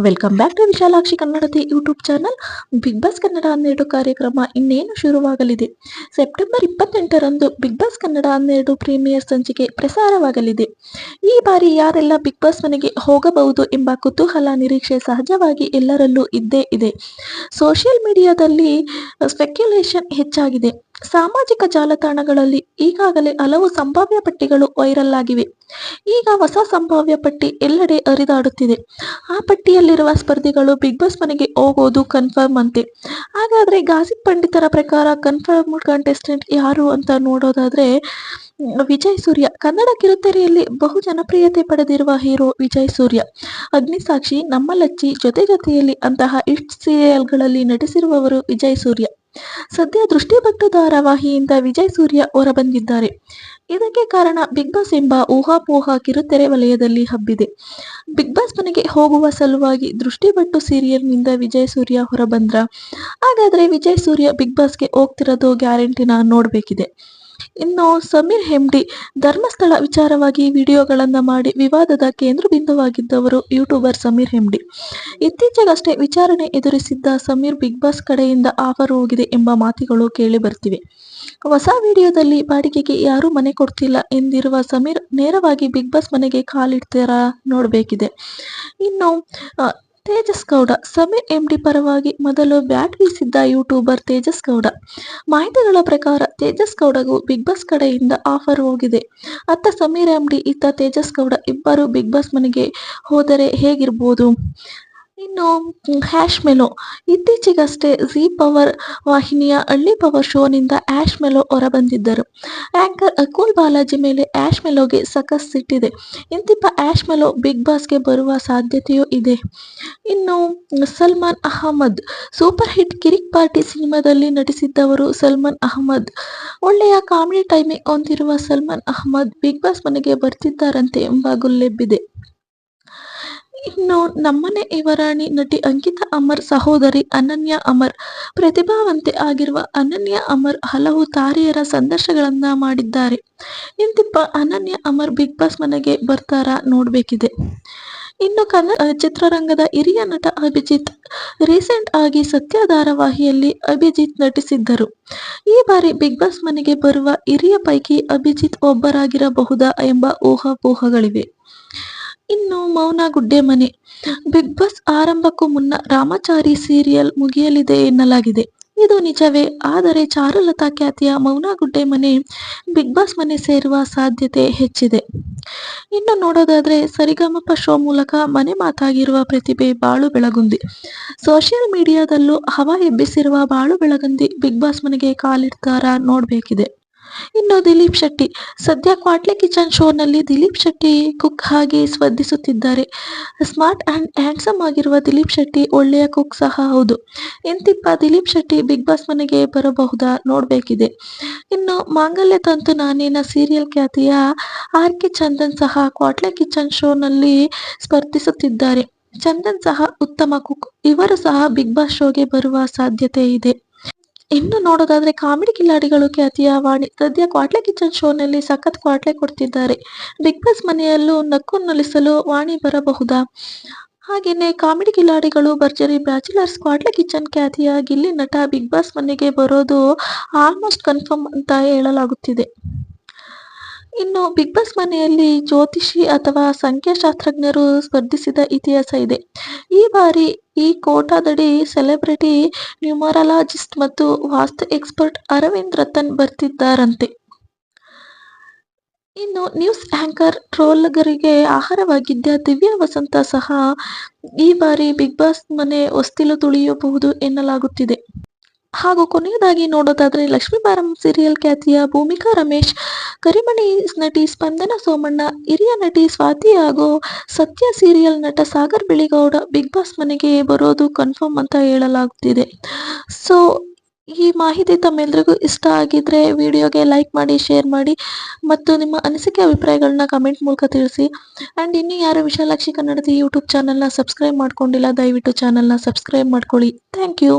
Welcome back to Vishalakshi Kannadathi YouTube channel. Big boss Kannada 12 ಕಾರ್ಯಕ್ರಮ ಇನ್ನೇನು ಶುರುವಾಗಲಿದೆ. ಸೆಪ್ಟೆಂಬರ್ 28ರಂದು ಬಿಗ್ ಬಾಸ್ ಕನ್ನಡ 12 ಪ್ರೀಮಿಯರ್ ಸಂಚಿಕೆ ಪ್ರಸಾರವಾಗಲಿದೆ. ಈ ಬಾರಿ ಯಾರೆಲ್ಲ ಬಿಗ್ ಬಾಸ್ ಮನೆಗೆ ಹೋಗಬಹುದು ಎಂಬ ಕುತೂಹಲ ನಿರೀಕ್ಷೆ ಸಹಜವಾಗಿ ಎಲ್ಲರಲ್ಲೂ ಇದ್ದೇ ಇದೆ. ಸೋಷಿಯಲ್ ಮೀಡಿಯಾದಲ್ಲಿ ಸ್ಪೆಕ್ಯುಲೇಷನ್ ಹೆಚ್ಚಾಗಿದೆ. ಸಾಮಾಜಿಕ ಜಾಲತಾಣಗಳಲ್ಲಿ ಈಗಾಗಲೇ ಹಲವು ಸಂಭಾವ್ಯ ಪಟ್ಟಿಗಳು ವೈರಲ್ ಆಗಿವೆ. ಈಗ ಹೊಸ ಸಂಭಾವ್ಯ ಪಟ್ಟಿ ಎಲ್ಲೆಡೆ ಹರಿದಾಡುತ್ತಿದೆ. ಆ ಪಟ್ಟಿಯಲ್ಲಿರುವ ಸ್ಪರ್ಧಿಗಳು ಬಿಗ್ ಬಾಸ್ ಮನೆಗೆ ಹೋಗೋದು ಕನ್ಫರ್ಮ್ ಅಂತೆ. ಹಾಗಾದ್ರೆ ಗಾಸಿಪ್ ಪಂಡಿತರ ಪ್ರಕಾರ ಕನ್ಫರ್ಮ್ ಕಂಟೆಸ್ಟೆಂಟ್ ಯಾರು ಅಂತ ನೋಡೋದಾದ್ರೆ ವಿಜಯ್ ಸೂರ್ಯ. ಕನ್ನಡ ಕಿರುತೆರೆಯಲ್ಲಿ ಬಹು ಜನಪ್ರಿಯತೆ ಪಡೆದಿರುವ ಹೀರೋ ವಿಜಯ್ ಸೂರ್ಯ. ಅಗ್ನಿಸಾಕ್ಷಿ, ನಮ್ಮ ಲಚ್ಚಿ, ಜೊತೆ ಜೊತೆಯಲ್ಲಿ ಅಂತಹ ಹಿಟ್ ಸೀರಿಯಲ್ಗಳಲ್ಲಿ ನಟಿಸಿರುವವರು ವಿಜಯ್ ಸೂರ್ಯ. ಸದ್ಯ ದೃಷ್ಟಿಬಟ್ಟು ಧಾರಾವಾಹಿಯಿಂದ ವಿಜಯ್ ಸೂರ್ಯ ಹೊರಬಂದಿದ್ದಾರೆ. ಇದಕ್ಕೆ ಕಾರಣ ಬಿಗ್ ಬಾಸ್ ಎಂಬ ಊಹಾಪೋಹ ಕಿರುತೆರೆ ವಲಯದಲ್ಲಿ ಹಬ್ಬಿದೆ. ಬಿಗ್ ಬಾಸ್ ಮನೆಗೆ ಹೋಗುವ ಸಲುವಾಗಿ ದೃಷ್ಟಿಬಟ್ಟು ಸೀರಿಯಲ್ನಿಂದ ವಿಜಯ್ ಸೂರ್ಯ ಹೊರಬಂದ್ರ? ಹಾಗಾದ್ರೆ ವಿಜಯ್ ಸೂರ್ಯ ಬಿಗ್ ಬಾಸ್ಗೆ ಹೋಗ್ತಿರೋದು ಗ್ಯಾರಂಟಿನ ನೋಡ್ಬೇಕಿದೆ. ಇನ್ನು ಸಮೀರ್ ಹೆಮ್ಡಿ ಧರ್ಮಸ್ಥಳ ವಿಚಾರವಾಗಿ ವಿಡಿಯೋಗಳನ್ನ ಮಾಡಿ ವಿವಾದದ ಕೇಂದ್ರ ಬಿಂದುವಾಗಿದ್ದವರು ಯೂಟ್ಯೂಬರ್ ಸಮೀರ್ ಹೆಮ್ಡಿ. ಇತ್ತೀಚೆಗಷ್ಟೇ ವಿಚಾರಣೆ ಎದುರಿಸಿದ್ದ ಸಮೀರ್ ಬಿಗ್ ಬಾಸ್ ಕಡೆಯಿಂದ ಆಫರ್ ಹೋಗಿದೆ ಎಂಬ ಮಾತುಗಳು ಕೇಳಿ ಬರ್ತಿವೆ. ಹೊಸ ವಿಡಿಯೋದಲ್ಲಿ ಬಾಡಿಗೆಗೆ ಯಾರೂ ಮನೆ ಕೊಡ್ತಿಲ್ಲ ಎಂದಿರುವ ಸಮೀರ್ ನೇರವಾಗಿ ಬಿಗ್ ಬಾಸ್ ಮನೆಗೆ ಕಾಲಿಡ್ತಾರಾ ನೋಡ್ಬೇಕಿದೆ. ಇನ್ನು ತೇಜಸ್ ಗೌಡ ಸಮೀರ್ ಎಂಡಿ ಪರವಾಗಿ ಮೊದಲು ಬ್ಯಾಟ್ ಬೀಸಿದ್ದ ಯೂಟ್ಯೂಬರ್ ತೇಜಸ್ ಗೌಡ. ಮಾಹಿತಿಗಳ ಪ್ರಕಾರ ತೇಜಸ್ ಗೌಡಗೂ ಬಿಗ್ ಬಾಸ್ ಕಡೆಯಿಂದ ಆಫರ್ ಹೋಗಿದೆ. ಅತ್ತ ಸಮೀರ್ ಎಂಡಿ, ಇತ್ತ ತೇಜಸ್ ಗೌಡ ಇಬ್ಬರು ಬಿಗ್ ಬಾಸ್ ಮನೆಗೆ ಹೋದರೆ ಹೇಗಿರ್ಬೋದು? ಇನ್ನು ಹ್ಯಾಶ್ ಮೆಲೋ ಇತ್ತೀಚೆಗಷ್ಟೇ ಜೀ ಪವರ್ ವಾಹಿನಿಯ ಹಳ್ಳಿ ಪವರ್ ಶೋನಿಂದ ಹ್ಯಾಶ್ ಮೆಲೋ ಹೊರಬಂದಿದ್ದರು. ಆಂಕರ್ ಅಕುಲ್ ಬಾಲಾಜಿ ಮೇಲೆ ಹ್ಯಾಶ್ ಮೆಲೋಗೆ ಸಖತ್ ಸಿಟ್ಟಿದೆ. ಇಂತಿಪ್ಪ ಹ್ಯಾಶ್ ಮೆಲೋ ಬಿಗ್ ಬಾಸ್ಗೆ ಬರುವ ಸಾಧ್ಯತೆಯೂ ಇದೆ. ಇನ್ನು ಸಲ್ಮಾನ್ ಅಹಮದ್ ಸೂಪರ್ ಹಿಟ್ ಕಿರಿಕ್ ಪಾರ್ಟಿ ಸಿನಿಮಾದಲ್ಲಿ ನಟಿಸಿದ್ದವರು ಸಲ್ಮಾನ್ ಅಹಮದ್. ಒಳ್ಳೆಯ ಕಾಮಿಡಿ ಟೈಮಿಂಗ್ ಹೊಂದಿರುವ ಸಲ್ಮಾನ್ ಅಹಮದ್ ಬಿಗ್ ಬಾಸ್ ಮನೆಗೆ ಬರ್ತಿದ್ದಾರಂತೆ ಎಂಬ ಗುಲ್ಲೆಬ್ಬಿದೆ. ಇನ್ನು ನಮ್ಮನೆ ಯುವರಾಣಿ ನಟಿ ಅಂಕಿತಾ ಅಮರ್ ಸಹೋದರಿ ಅನನ್ಯಾ ಅಮರ್. ಪ್ರತಿಭಾವಂತೆ ಆಗಿರುವ ಅನನ್ಯಾ ಅಮರ್ ಹಲವು ತಾರೆಯರ ಸಂದರ್ಶನಗಳನ್ನ ಮಾಡಿದ್ದಾರೆ. ಇಂತಿಪ್ಪ ಅನನ್ಯಾ ಅಮರ್ ಬಿಗ್ ಬಾಸ್ ಮನೆಗೆ ಬರ್ತಾರಾ ನೋಡ್ಬೇಕಿದೆ. ಇನ್ನು ಕನ್ನಡ ಚಿತ್ರರಂಗದ ಹಿರಿಯ ನಟ ಅಭಿಜಿತ್ ರೀಸೆಂಟ್ ಆಗಿ ಸತ್ಯ ಧಾರಾವಾಹಿಯಲ್ಲಿ ಅಭಿಜಿತ್ ನಟಿಸಿದ್ದರು. ಈ ಬಾರಿ ಬಿಗ್ ಬಾಸ್ ಮನೆಗೆ ಬರುವ ಹಿರಿಯ ಪೈಕಿ ಅಭಿಜಿತ್ ಒಬ್ಬರಾಗಿರಬಹುದಾ ಎಂಬ ಊಹಾಪೋಹಗಳಿವೆ. ಇನ್ನು ಮೌನ ಗುಡ್ಡೆ ಮನೆ ಬಿಗ್ ಬಾಸ್ ಆರಂಭಕ್ಕೂ ಮುನ್ನ ರಾಮಚಾರಿ ಸೀರಿಯಲ್ ಮುಗಿಯಲಿದೆ ಎನ್ನಲಾಗಿದೆ. ಇದು ನಿಜವೇ? ಆದರೆ ಚಾರುಲತಾ ಖ್ಯಾತಿಯ ಮೌನ ಗುಡ್ಡೆ ಮನೆ ಬಿಗ್ ಬಾಸ್ ಮನೆ ಸೇರುವ ಸಾಧ್ಯತೆ ಹೆಚ್ಚಿದೆ. ಇನ್ನು ನೋಡೋದಾದ್ರೆ ಸರಿಗಮಪ ಶೋ ಮೂಲಕ ಮನೆ ಮಾತಾಗಿರುವ ಪ್ರತಿಭೆ ಬಾಳು ಬೆಳಗುಂದಿ. ಸೋಷಿಯಲ್ ಮೀಡಿಯಾದಲ್ಲೂ ಹವಾ ಎಬ್ಬಿಸಿರುವ ಬಾಳು ಬೆಳಗುಂದಿ ಬಿಗ್ ಬಾಸ್ ಮನೆಗೆ ಕಾಲಿಡ್ತಾರಾ ನೋಡ್ಬೇಕಿದೆ. ಇನ್ನು ದಿಲೀಪ್ ಶೆಟ್ಟಿ ಸದ್ಯ ಕ್ವಾಟ್ಲೆ ಕಿಚನ್ ಶೋನಲ್ಲಿ ದಿಲೀಪ್ ಶೆಟ್ಟಿ ಕುಕ್ ಆಗಿ ಸ್ಪರ್ಧಿಸುತ್ತಿದ್ದಾರೆ. ಸ್ಮಾರ್ಟ್ ಅಂಡ್ ಹ್ಯಾಂಡ್ಸಮ್ ಆಗಿರುವ ದಿಲೀಪ್ ಶೆಟ್ಟಿ ಒಳ್ಳೆಯ ಕುಕ್ ಸಹ ಹೌದು. ಇಂತಿಪ್ಪ ದಿಲೀಪ್ ಶೆಟ್ಟಿ ಬಿಗ್ ಬಾಸ್ ಮನೆಗೆ ಬರಬಹುದಾ ನೋಡ್ಬೇಕಿದೆ. ಇನ್ನು ಮಾಂಗಲ್ಯ ತಂತು ನಾನೇನ ಸೀರಿಯಲ್ ಖ್ಯಾತಿಯ ಆರ್.ಕೆ. ಚಂದನ್ ಸಹ ಕ್ವಾಟ್ಲೆ ಕಿಚನ್ ಶೋನಲ್ಲಿ ಸ್ಪರ್ಧಿಸುತ್ತಿದ್ದಾರೆ. ಚಂದನ್ ಸಹ ಉತ್ತಮ ಕುಕ್. ಇವರು ಸಹ ಬಿಗ್ ಬಾಸ್ ಶೋಗೆ ಬರುವ ಸಾಧ್ಯತೆ ಇದೆ. ಇನ್ನು ನೋಡೋದಾದ್ರೆ ಕಾಮಿಡಿ ಕಿಲಾಡಿಗಳು ಖ್ಯಾತಿಯ ವಾಣಿ ಸದ್ಯ ಕ್ವಾಟ್ಲೆ ಕಿಚನ್ ಶೋನಲ್ಲಿ ಸಖತ್ ಕ್ವಾಟ್ಲೆ ಕೊಡ್ತಿದ್ದಾರೆ. ಬಿಗ್ ಬಾಸ್ ಮನೆಯಲ್ಲೂ ನಕ್ಕು ನಲಿಸಲು ವಾಣಿ ಬರಬಹುದಾ? ಹಾಗೇನೆ ಕಾಮಿಡಿ ಕಿಲಾಡಿಗಳು ಭರ್ಜರಿ ಬ್ಯಾಚುಲರ್ಸ್ ಕ್ವಾಟ್ಲೆ ಕಿಚನ್ ಖ್ಯಾತಿಯ ಗಿಲ್ಲಿ ನಟ ಬಿಗ್ ಬಾಸ್ ಮನೆಗೆ ಬರೋದು ಆಲ್ಮೋಸ್ಟ್ ಕನ್ಫರ್ಮ್ ಅಂತ ಹೇಳಲಾಗುತ್ತಿದೆ. ಇನ್ನು ಬಿಗ್ ಬಾಸ್ ಮನೆಯಲ್ಲಿ ಜ್ಯೋತಿಷಿ ಅಥವಾ ಸಂಖ್ಯಾಶಾಸ್ತ್ರಜ್ಞರು ಸ್ಪರ್ಧಿಸಿದ ಇತಿಹಾಸ ಇದೆ. ಈ ಬಾರಿ ಈ ಕೋಟಾದಡಿ ಸೆಲೆಬ್ರಿಟಿ ನ್ಯೂಮರಾಲಜಿಸ್ಟ್ ಮತ್ತು ವಾಸ್ತು ಎಕ್ಸ್ಪರ್ಟ್ ಅರವಿಂದ್ ರತನ್ ಬರ್ತಿದ್ದಾರಂತೆ. ಇನ್ನು ನ್ಯೂಸ್ ಆಂಕರ್ ಟ್ರೋಲರ್ಗಳಿಗೆ ಆಹಾರವಾಗಿದ್ದ ದಿವ್ಯಾ ವಸಂತ ಸಹ ಈ ಬಾರಿ ಬಿಗ್ ಬಾಸ್ ಮನೆ ಹೊಸ್ತಿಲು ತುಳಿಯಬಹುದು ಎನ್ನಲಾಗುತ್ತಿದೆ. ಹಾಗೂ ಕೊನೆಯದಾಗಿ ನೋಡೋದಾದ್ರೆ ಲಕ್ಷ್ಮೀಬಾರಂ ಸೀರಿಯಲ್ ಖ್ಯಾತಿಯ ಭೂಮಿಕಾ ರಮೇಶ್, ಕರಿಮಣಿ ನಟಿ ಸ್ಪಂದನ ಸೋಮಣ್ಣ, ಹಿರಿಯ ನಟಿ ಸ್ವಾತಿ ಹಾಗೂ ಸತ್ಯ ಸೀರಿಯಲ್ ನಟ ಸಾಗರ್ ಬೆಳಿಗೌಡ ಬಿಗ್ ಬಾಸ್ ಮನೆಗೆ ಬರೋದು ಕನ್ಫರ್ಮ್ ಅಂತ ಹೇಳಲಾಗುತ್ತಿದೆ. ಸೊ ಈ ಮಾಹಿತಿ ತಮ್ಮೆಲ್ರಿಗೂ ಇಷ್ಟ ಆಗಿದ್ರೆ ವಿಡಿಯೋಗೆ ಲೈಕ್ ಮಾಡಿ, ಶೇರ್ ಮಾಡಿ ಮತ್ತು ನಿಮ್ಮ ಅನಿಸಿಕೆ ಅಭಿಪ್ರಾಯಗಳನ್ನ ಕಮೆಂಟ್ ಮೂಲಕ ತಿಳಿಸಿ. ಆ್ಯಂಡ್ ಇನ್ನೂ ಯಾರು ವಿಶಾಲಾಕ್ಷಿ ಕನ್ನಡತಿ ಯೂಟ್ಯೂಬ್ ಚಾನಲ್ನ ಸಬ್ಸ್ಕ್ರೈಬ್ ಮಾಡ್ಕೊಂಡಿಲ್ಲ ದಯವಿಟ್ಟು ಚಾನಲ್ನ ಸಬ್ಸ್ಕ್ರೈಬ್ ಮಾಡ್ಕೊಳ್ಳಿ. Thank you.